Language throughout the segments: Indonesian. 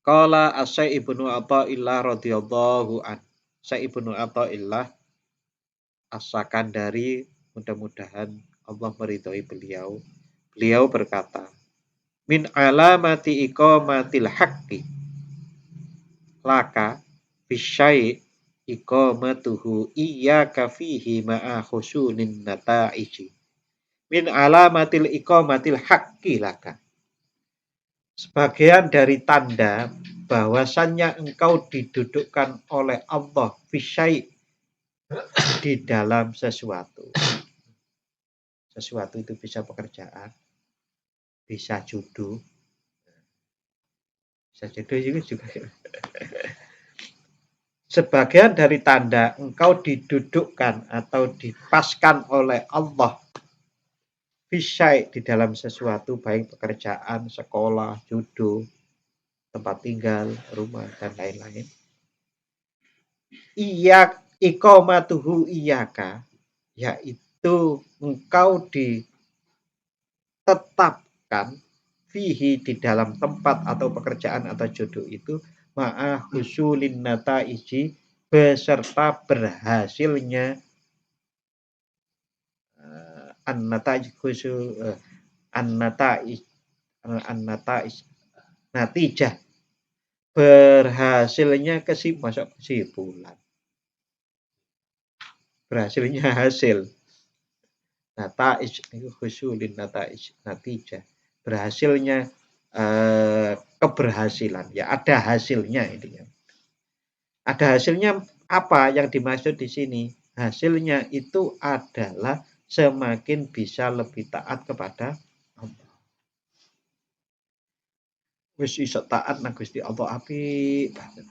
Qala Asy Ibnu Athaillah radhiyallahu an. Syekh Ibnu Athaillah As-Sakandari, mudah-mudahan Allah meridhai beliau. Beliau berkata, min alamati iqamatil haqqi laka bisyai iqamatuhu iyyaka fihi ma'a khusunin nata'iji. Min alamatil iqamatil haqqi laka. Sebagian dari tanda bahwasannya engkau didudukkan oleh Allah bisyai di dalam sesuatu. Sesuatu itu bisa pekerjaan, bisa jodoh, bisa jodoh juga. Sebagian dari tanda engkau didudukkan atau dipaskan oleh Allah bisyai di dalam sesuatu, baik pekerjaan, sekolah, jodoh, tempat tinggal, rumah, dan lain-lain. Iya iqamatuhu iyaka, yaitu engkau ditetapkan fihi di dalam tempat atau pekerjaan atau jodoh itu ma'a husulin nataiji, beserta berhasilnya an-nataij husul an-nataij natijah, berhasilnya kesimpulan, berhasilnya hasil. Nataij itu husulin nataij, natijah, berhasilnya keberhasilan, ya ada hasilnya intinya. Ada hasilnya apa yang dimaksud di sini? Hasilnya itu adalah semakin bisa lebih taat kepada Allah. Wis iso taat nang Gusti Allah apik banget.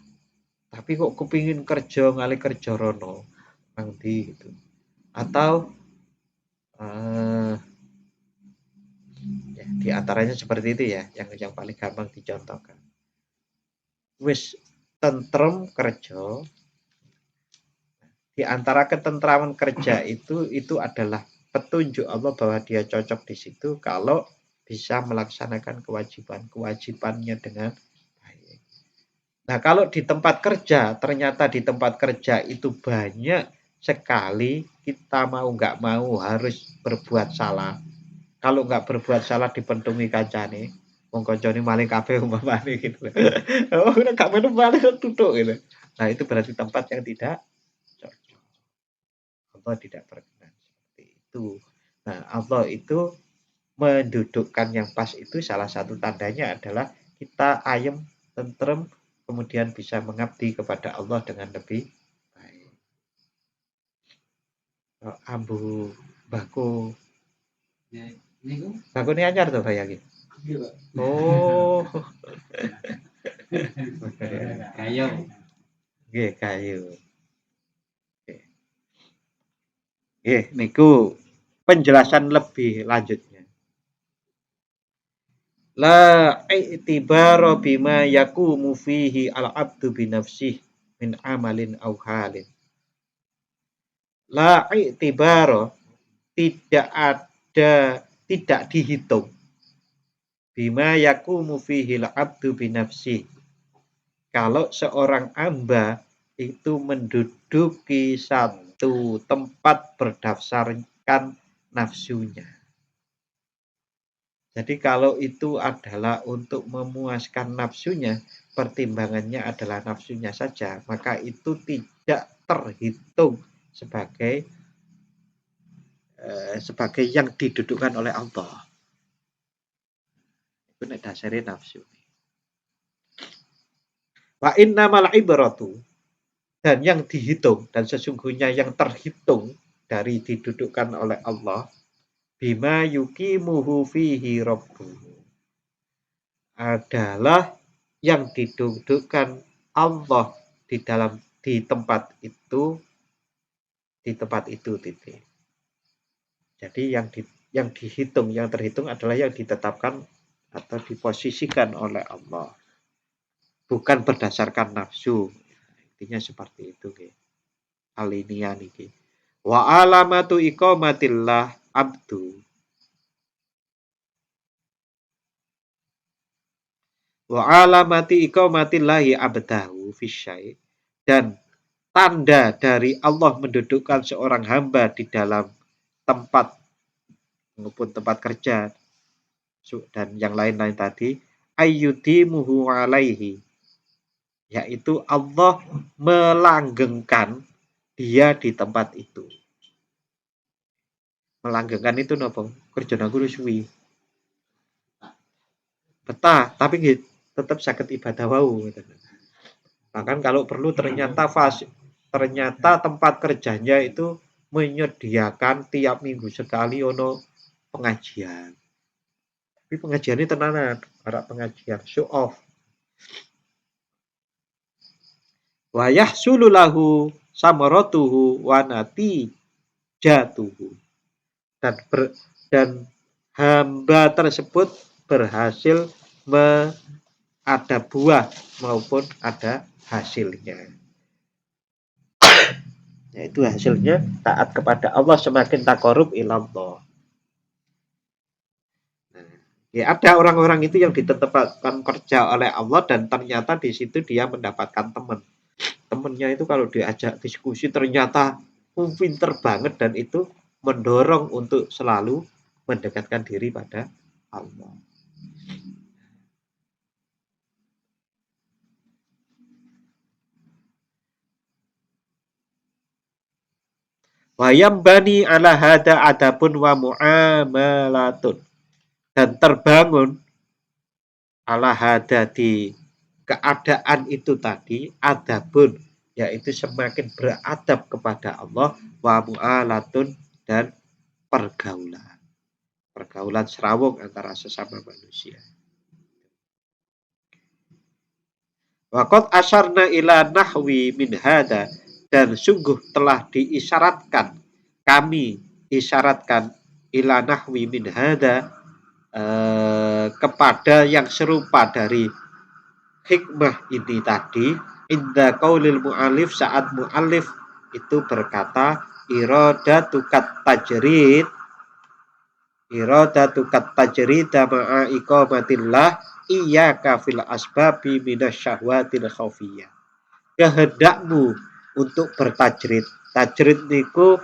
Tapi kok kepingin kerja ngalih kerja rono nang ndi gitu. Atau ya, di antaranya seperti itu ya, yang paling gampang dicontohkan. Wis tentrem kerja, di antara ketentraman kerja itu adalah petunjuk Allah bahwa dia cocok di situ kalau bisa melaksanakan kewajibannya dengan baik. Nah, kalau di tempat kerja, ternyata di tempat kerja itu banyak sekali kita mau nggak mau harus berbuat salah. Kalau nggak berbuat salah dipentumi kancane, wong kancane maling kabeh umpamane gitu. Oh, gak meneng maling tutuk gitu. Nah, itu berarti tempat yang tidak cocok. Allah tidak berkenan seperti itu. Nah, Allah itu mendudukkan yang pas itu salah satu tandanya adalah kita ayem, tentrem, kemudian bisa mengabdi kepada Allah dengan lebih baik. Ambu bako. Bako ini anyar tuh kayak gitu. Oh. Kayu. Nggih, kayu. Nggih, niku penjelasan lebih lanjutnya. La i'tibara bima yakumu fihi al-abdu binafsih min amalin aw halin. La i'tibara, tidak dihitung bima yakumu fihi al-abdu binafsih, kalau seorang hamba itu menduduki satu tempat berdasarkan nafsunya. Jadi kalau itu adalah untuk memuaskan nafsunya, pertimbangannya adalah nafsunya saja, maka itu tidak terhitung sebagai yang didudukkan oleh Allah. Itu nek dasare nafsu. Wa innamal ibratu, dan yang dihitung dan sesungguhnya yang terhitung dari didudukkan oleh Allah, bima yuqimuhu fihi rabbuhu, adalah yang didudukkan Allah di tempat itu titik. Jadi yang dihitung, yang terhitung adalah yang ditetapkan atau diposisikan oleh Allah, bukan berdasarkan nafsu. Intinya seperti itu nggih. Alinian iki. Wa alamatu iqamatillah abdu. Wa alamati iqamatillahi abdahu fisyai, dan tanda dari Allah mendudukkan seorang hamba di dalam tempat maupun tempat kerja dan yang lain-lain tadi, ayyudimuhu alaihi, yaitu Allah melanggengkan dia di tempat itu. Melanggengkan itu napa? Kerjana kuwi suwi. Betah, tapi tetap saged ibadah wau. Bahkan kalau perlu ternyata tempat kerjanya itu menyediakan tiap minggu sekali ono pengajian. Tapi pengajian ini tenanan, para pengajian show off. Wa yahsulu lahu samaratuhu wa natijatuhu. Dan hamba tersebut berhasil ada buah maupun ada hasilnya. Yaitu hasilnya taat kepada Allah, semakin taqarrub ilallah. Ya, ada orang-orang itu yang ditetapkan kerja oleh Allah dan ternyata di situ dia mendapatkan teman. Temannya itu kalau diajak diskusi ternyata pinter banget dan itu mendorong untuk selalu mendekatkan diri pada Allah. Wayam bani ala hada adabun wa muamalatun, dan terbangun ala hada di keadaan itu tadi adabun, yaitu semakin beradab kepada Allah, wa mu'alatun, dan pergaulan serawung antara sesama manusia. Waqad asyarna ila nahwi min hada, dan sungguh telah kami isyaratkan ila nahwi min hada, kepada yang serupa dari hikmah ini tadi, inda qaulil mu'alif, saat mu'alif itu berkata iradatukat tajrid ma'a iqamatillah iyyaka fil asbabi minasyahwatil khafiyah. Kehendakmu untuk bertajrid. Tajrid niku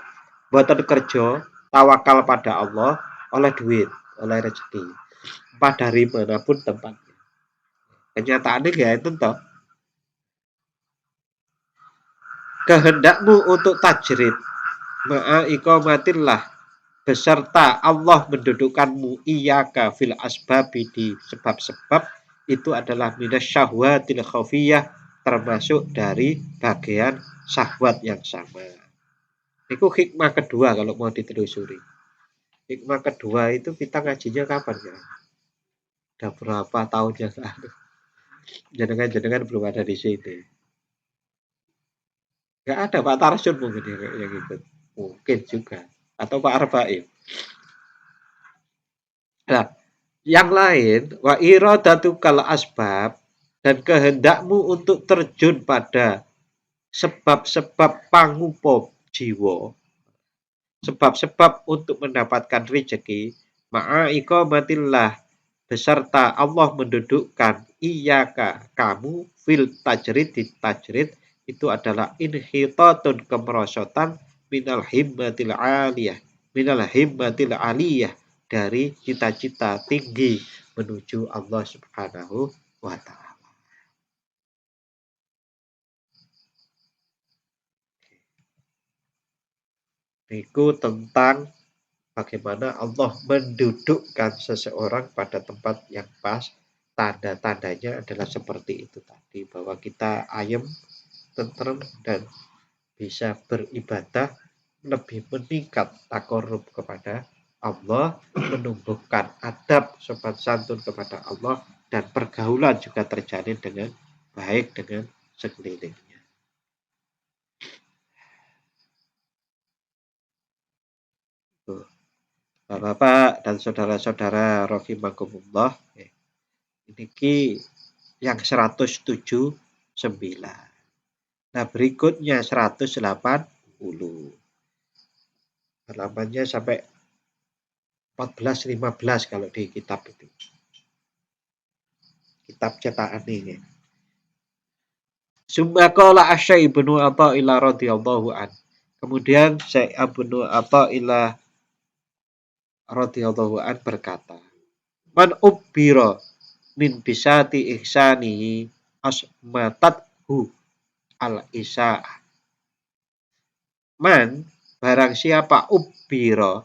boten kerja, tawakal pada Allah oleh duit, oleh rezeki. Entah dari manapun tempatnya. Kenyataannya ya itu toh. Kehendakmu untuk tajrid ma'a iqamatillah, beserta Allah mendudukkanmu iyaka fil asbabi, di sebab-sebab itu adalah minasyahwatil khafiyah, termasuk dari bagian syahwat yang sama. Itu hikmah kedua kalau mau ditelusuri. Hikmah kedua itu kita ngajinya kapan ya? Udah berapa tahun yang lalu? Jenengan belum ada di sini. Gak ada Pak Tarsun mungkin yang ikut. Mungkin juga. Atau Pak Arbaim. Nah, yang lain, wa iradatukal asbab, dan kehendakmu untuk terjun pada sebab-sebab pangupa jiwa, sebab-sebab untuk mendapatkan rezeki, ma'a iqamatillah, beserta Allah mendudukkan iyaka, kamu, fil tajrid, di tajrid itu adalah inhitatun, kemerosotan, minal himmatil aliyah, dari cita-cita tinggi menuju Allah Subhanahu wa ta'ala. Itu tentang bagaimana Allah mendudukkan seseorang pada tempat yang pas. Tanda-tandanya adalah seperti itu tadi, bahwa kita ayem, tentrem, dan bisa beribadah lebih meningkat takorub kepada Allah, menumbuhkan adab sopan santun kepada Allah, dan pergaulan juga terjalin dengan baik dengan sekelilingnya. Bapak-bapak dan saudara-saudara rahimakumullah, ini yang 179. Nah, berikutnya 180. Halamannya sampai 14-15 kalau di kitab itu. kitab cetakan ini. Summa qala Asy ibnu Athaillah radhiyallahu an. Kemudian Syekh Ibnu Athaillah radhiyallahu an berkata, "Man ubbira min bisati ihsanihi asmatathu al-isa." Man barang siapa ubbira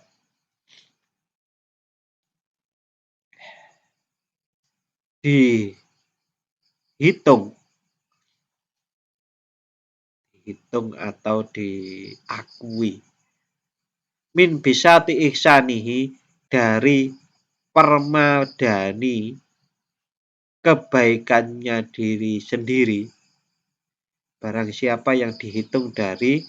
dihitung atau diakui min bisati ihsanihi dari permadani kebaikannya diri sendiri. Barang siapa yang dihitung dari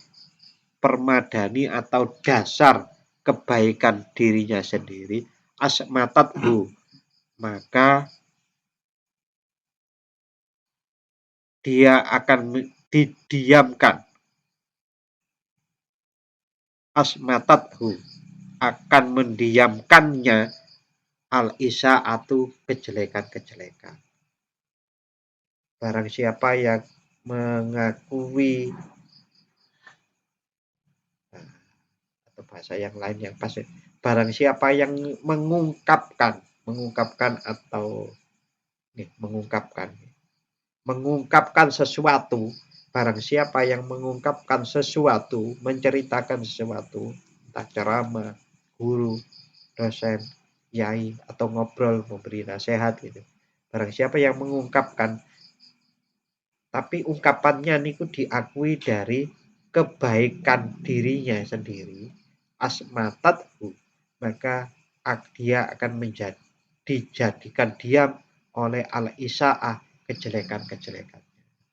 permadani atau dasar kebaikan dirinya sendiri, asmatathu, maka dia akan didiamkan. Asmatathu, akan mendiamkannya al-isa'atu, kejelekan-kejelekan. Barang siapa yang mengakui, atau bahasa yang lain yang pas, barang siapa yang mengungkapkan atau mengungkapkan sesuatu, barang siapa yang mengungkapkan sesuatu, menceritakan sesuatu, entah ceramah, guru, dosen, yai, atau ngobrol, memberi nasihat gitu. Barang siapa yang mengungkapkan, tapi ungkapannya niku diakui dari kebaikan dirinya sendiri, asmatathu, maka dia akan dijadikan diam oleh al-isa'ah, kejelekan-kejelekan.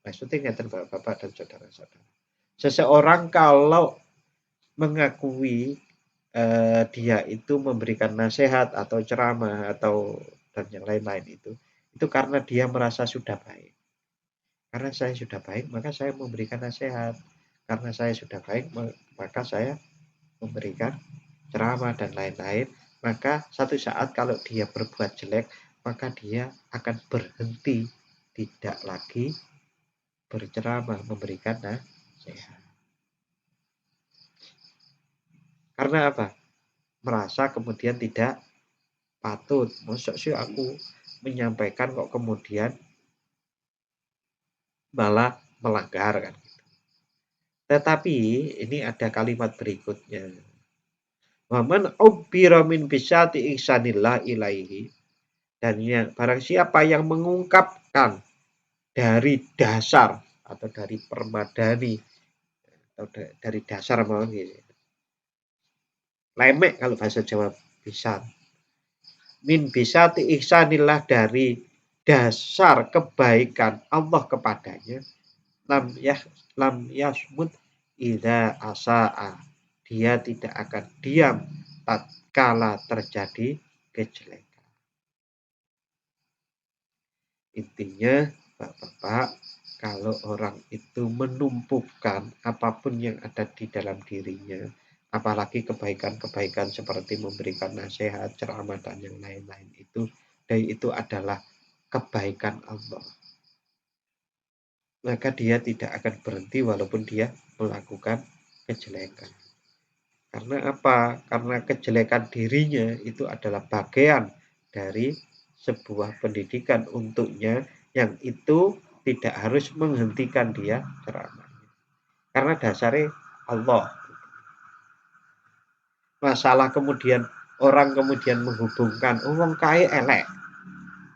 Maksudnya ngeten Bapak dan saudara-saudara. Seseorang kalau mengakui dia itu memberikan nasihat atau ceramah atau dan yang lain-lain itu karena dia merasa sudah baik. Karena saya sudah baik, maka saya memberikan nasihat. Karena saya sudah baik, maka saya memberikan ceramah dan lain-lain. Maka satu saat kalau dia berbuat jelek, maka dia akan berhenti, tidak lagi berceramah, memberikan nasihat. Karena apa? Merasa kemudian tidak patut. Masa sih aku menyampaikan kok kemudian malah melanggar kan. Tetapi ini ada kalimat berikutnya. Waman ubbira min bisyati ihsanillah ilaihi. Dan barang siapa yang mengungkapkan dari dasar atau dari permadani atau dari dasar mohon gitu. Lemek kalau bahasa Jawa bisa. Min bisyati ihsanillah, dari dasar kebaikan Allah kepadanya, lam yasmut idza asaa, dia tidak akan diam tatkala terjadi kejelekan. Intinya Bapak, kalau orang itu menumpukan apapun yang ada di dalam dirinya, apalagi kebaikan-kebaikan seperti memberikan nasihat, ceramah dan yang lain-lain itu, dan itu adalah kebaikan Allah, maka dia tidak akan berhenti walaupun dia melakukan kejelekan. Karena apa? Karena kejelekan dirinya itu adalah bagian dari sebuah pendidikan untuknya, yang itu tidak harus menghentikan dia ceramah. Karena dasarnya Allah. Masalah kemudian orang kemudian menghubungkan, wong kae elek,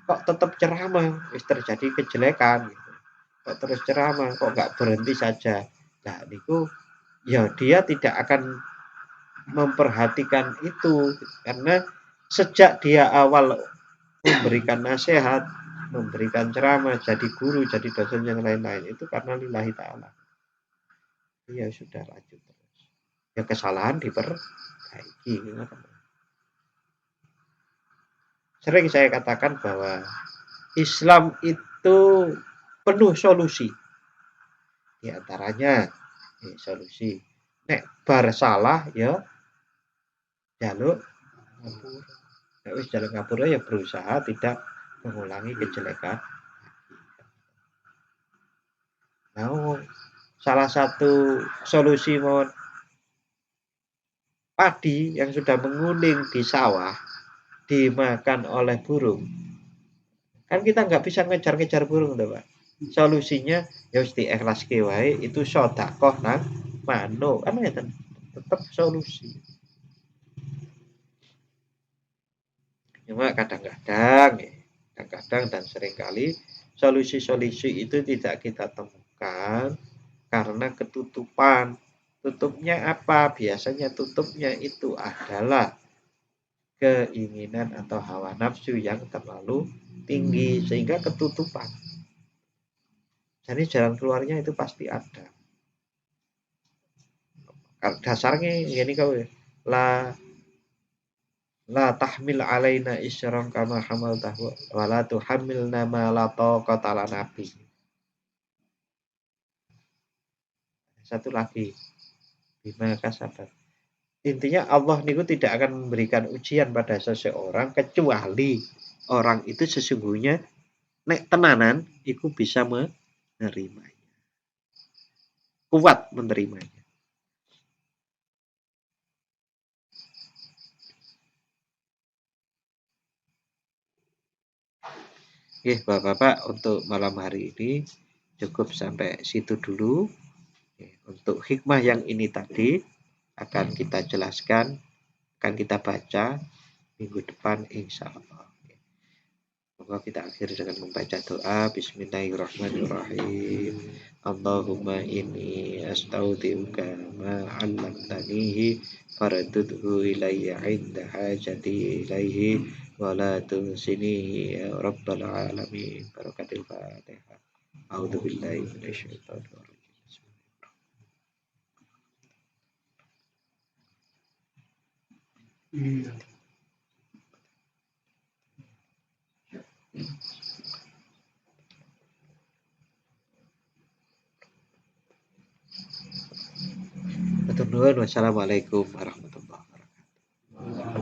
kok tetap ceramah, wis terjadi kejelekan gitu. Kok terus ceramah, kok nggak berhenti saja. Nah, niku ya dia tidak akan memperhatikan itu, karena sejak dia awal memberikan nasihat, memberikan ceramah, jadi guru, jadi dosen yang lain-lain itu karena lillahi ta'ala. Ya sudah, lanjut terus. Ya kesalahan diperbaiki. Sering saya katakan bahwa Islam itu penuh solusi. Di antaranya solusi. Nek bar salah ya jaluk ngapura. Nek wis jaluk ngapura ya berusaha tidak mengulangi kejelekan. Nah, salah satu solusi mohon padi yang sudah menguning di sawah dimakan oleh burung, kan kita nggak bisa ngejar-ngejar burung tuh Pak. Solusinya ya harus diikhlas wae itu sodakoh nang manuk kan ya tetap solusi. Cuma kadang-kadang dan seringkali solusi-solusi itu tidak kita temukan karena ketutupan. Tutupnya apa? Biasanya tutupnya itu adalah keinginan atau hawa nafsu yang terlalu tinggi sehingga ketutupan. Jadi jalan keluarnya itu pasti ada. Dasarnya ini kau la la tahmil alaina isran kama hamaltahu wa la tuhammilna ma la taqata lana bi. Satu lagi bima kasabat. Intinya Allah niku tidak akan memberikan ujian pada seseorang kecuali orang itu sesungguhnya nek tenanan itu bisa menerimanya. Kuat menerimanya. Oke, Bapak-bapak, untuk malam hari ini cukup sampai situ dulu. Untuk hikmah yang ini tadi akan kita jelaskan, akan kita baca minggu depan insya Allah. Semoga kita akhiri dengan membaca doa. Bismillahirrahmanirrahim. Allahumma inni astaudiuka ma 'allamtanihi faradudhu ilayya 'inda hajati ilaihi wa la tunsinihi ya rabbal alamin. Barakatil Fatihah. A'udzu billahi minasyaitonir rajim. Wassalamualaikum warahmatullahi wabarakatuh.